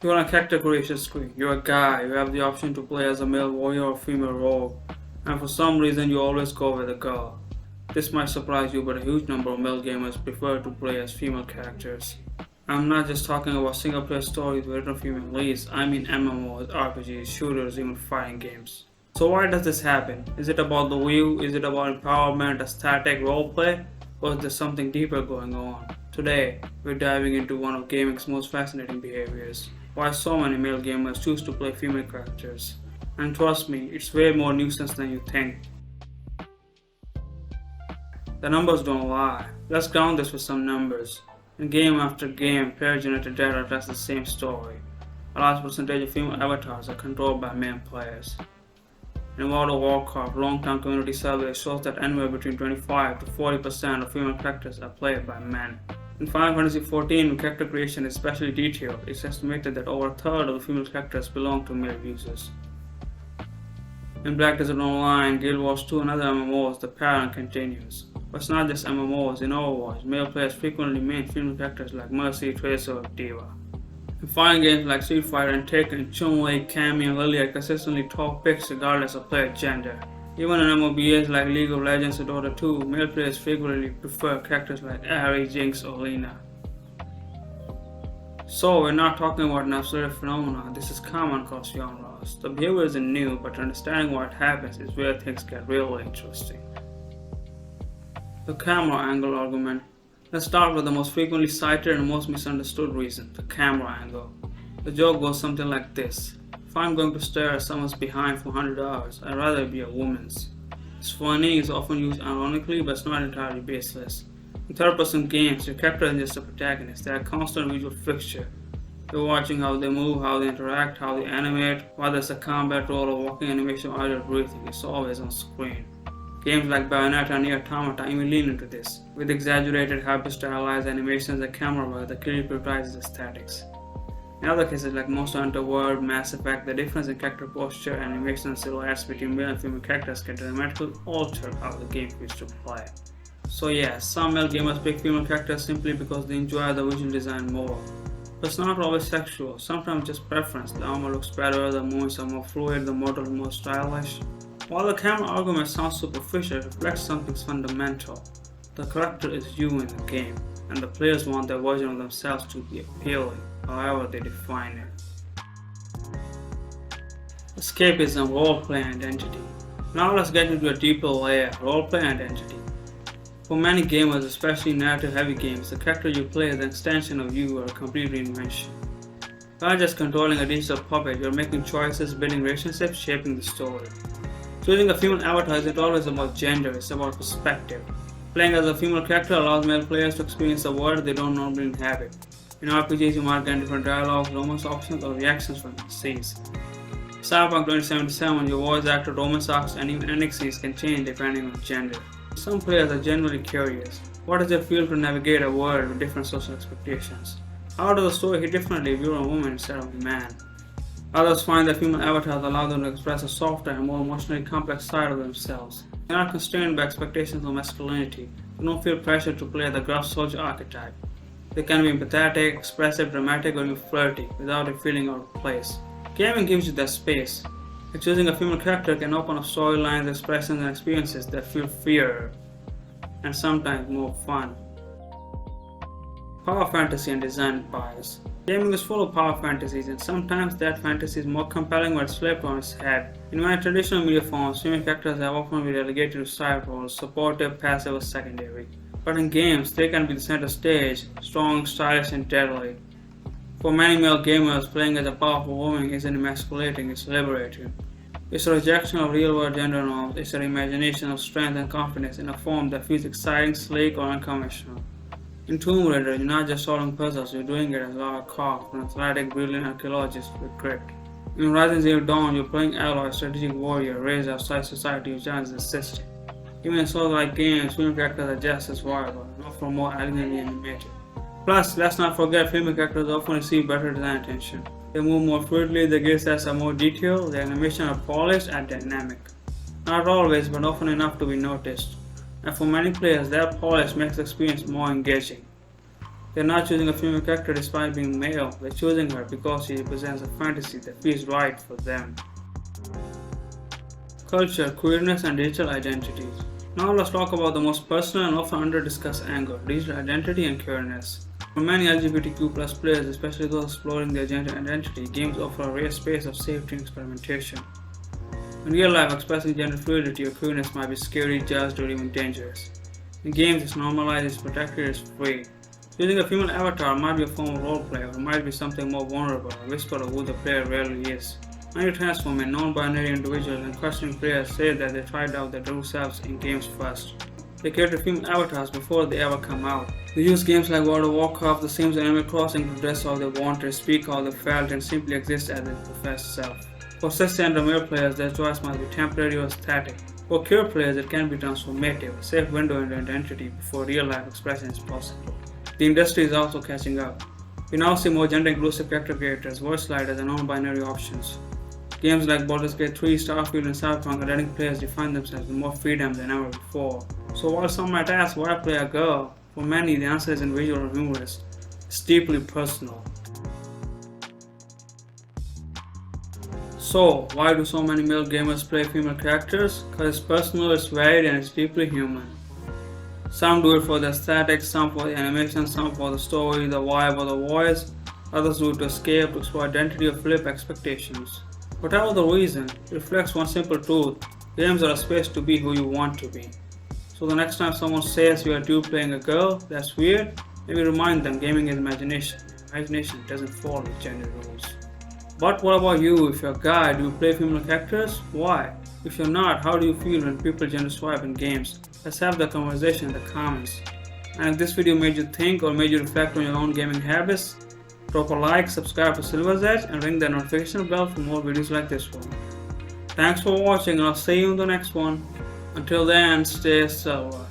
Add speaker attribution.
Speaker 1: You're on a character creation screen. You're a guy. You have the option to play as a male warrior or female rogue, and for some reason you always go with a girl. This might surprise you, but a huge number of male gamers prefer to play as female characters. I'm not just talking about single-player stories with written female leads, I mean MMOs, RPGs, shooters, even fighting games. So why does this happen? Is it about the view? Is it about empowerment, aesthetic, roleplay? Or is there something deeper going on? Today, we're diving into one of gaming's most fascinating behaviors. Why so many male gamers choose to play female characters. And trust me, it's way more nuisance than you think. The numbers don't lie. Let's ground this with some numbers. In game after game, player-generated data tells the same story. A large percentage of female avatars are controlled by male players. In World of Warcraft, long-term community survey shows that anywhere between 25 to 40% of female characters are played by men. In Final Fantasy XIV, when character creation is especially detailed, it's estimated that over a third of the female characters belong to male users. In Black Desert Online, Guild Wars 2 and other MMOs, the pattern continues. But it's not just MMOs. In Overwatch, male players frequently main female characters like Mercy, Tracer, or D.Va. In fighting games like Street Fighter and Tekken, Chun-Li, Cammy, and Lily are consistently top picks regardless of player gender. Even in MMOs like League of Legends or Dota 2, male players frequently prefer characters like Ahri, Jinx, or Lina. So we're not talking about an absolute phenomenon, this is common across genres. The behavior isn't new, but understanding why it happens is where things get really interesting. The camera angle argument. Let's start with the most frequently cited and most misunderstood reason, the camera angle. The joke goes something like this. If I'm going to stare at someone's behind for $100, I'd rather it be a woman's. It's funny, it's often used ironically, but it's not entirely baseless. In third-person games, your character isn't just a protagonist, they're a constant visual fixture. You're watching how they move, how they interact, how they animate, whether it's a combat roll or walking animation or either breathing, it's always on screen. Games like Bayonetta and Nier Automata even lean into this, with exaggerated, hyper-stylized animations and camera work that clearly prioritizes aesthetics. In other cases like Monster Hunter World, Mass Effect, the difference in character posture, animation, and silhouettes between male and female characters can dramatically alter how the game feels to play. So yeah, some male gamers pick female characters simply because they enjoy the visual design more. But it's not always sexual, sometimes just preference. The armor looks better, the movements are more fluid, the model is more stylish. While the camera argument sounds superficial, it reflects something fundamental. The character is you in the game, and the players want their version of themselves to be appealing, however they define it. Escapism, roleplay, identity. Now let's get into a deeper layer, roleplay identity. For many gamers, especially narrative-heavy games, the character you play is an extension of you or a complete reinvention. You're not just controlling a digital puppet, you're making choices, building relationships, shaping the story. Choosing a female avatar isn't always about gender, it's about perspective. Playing as a female character allows male players to experience a world they don't normally inhabit. In RPGs, you might get different dialogues, romance options, or reactions from scenes. Cyberpunk 2077, your voice actor, romance arcs, and even ending scenes can change depending on gender. Some players are genuinely curious. What does it feel to navigate a world with different social expectations? How does the story hit differently if you're a woman instead of a man? Others find that female avatars allow them to express a softer and more emotionally complex side of themselves. They are not constrained by expectations of masculinity. They don't feel pressure to play the gruff soldier archetype. They can be empathetic, expressive, dramatic, or even flirty without it feeling out of place. Gaming gives you that space. And choosing a female character can open up storylines, expressions, and experiences that feel freer and sometimes more fun. Power fantasy and design bias. Gaming is full of power fantasies, and sometimes that fantasy is more compelling when it's flipped on its head. In many traditional media forms, female characters have often been relegated to side roles, supportive, passive, or secondary. But in games, they can be the center stage, strong, stylish, and deadly. For many male gamers, playing as a powerful woman isn't emasculating, it's liberating. It's a rejection of real-world gender norms, it's an imagination of strength and confidence in a form that feels exciting, sleek, or unconventional. In Tomb Raider, you're not just solving puzzles, you're doing it as Lara Croft, an athletic, brilliant archaeologist with grit. In Rising Zero Dawn, you're playing Aloy, a strategic warrior raised outside society who challenges the system. Even in Souls-like games, female characters are just as viable, and often more elegantly animated. Plus, let's not forget female characters often receive better design attention. They move more fluidly, their gear sets are more detailed, their animation are polished and dynamic. Not always, but often enough to be noticed. And for many players, that polish makes the experience more engaging. They're not choosing a female character despite being male, they're choosing her because she represents a fantasy that feels right for them. Culture, queerness, and digital identities. Now let's talk about the most personal and often under-discussed angle, digital identity and queerness. For many LGBTQ+ players, especially those exploring their gender identity, games offer a rare space of safety and experimentation. In real life, expressing gender fluidity or queerness might be scary, judged, or even dangerous. In games, it's normalized, it's protected, it's free. Using a female avatar might be a form of roleplay, or it might be something more vulnerable, a whisper of who the player really is. Many transforming, non-binary individuals and questioning players say that they tried out their true selves in games first. They created female avatars before they ever come out. They use games like World of Warcraft, The Sims, and Animal Crossing to dress how they wanted, speak how they felt, and simply exist as their professed self. For cisgender male players, their choice must be temporary or static. For queer players, it can be transformative, a safe window into identity before real-life expression is possible. The industry is also catching up. We now see more gender-inclusive character creators, voice sliders, and non-binary options. Games like Baldur's Gate 3, Starfield, and Cyberpunk are letting players define themselves with more freedom than ever before. So while some might ask why play a girl, for many the answer isn't visual or humorous. It's deeply personal. So, why do so many male gamers play female characters? Because it's personal, it's varied, and it's deeply human. Some do it for the aesthetics, some for the animation, some for the story, the vibe, or the voice. Others do it to escape, to explore identity, or flip expectations. Whatever the reason, it reflects one simple truth: games are a space to be who you want to be. So the next time someone says you are dude playing a girl, that's weird, maybe remind them gaming is imagination. Imagination doesn't follow gender rules. But what about you? If you're a guy, do you play female characters? Why? If you're not, how do you feel when people gender swipe in games? Let's have the conversation in the comments. And if this video made you think or made you reflect on your own gaming habits, drop a like, subscribe to Silver's Edge, and ring the notification bell for more videos like this one. Thanks for watching, and I'll see you in the next one. Until then, stay silver.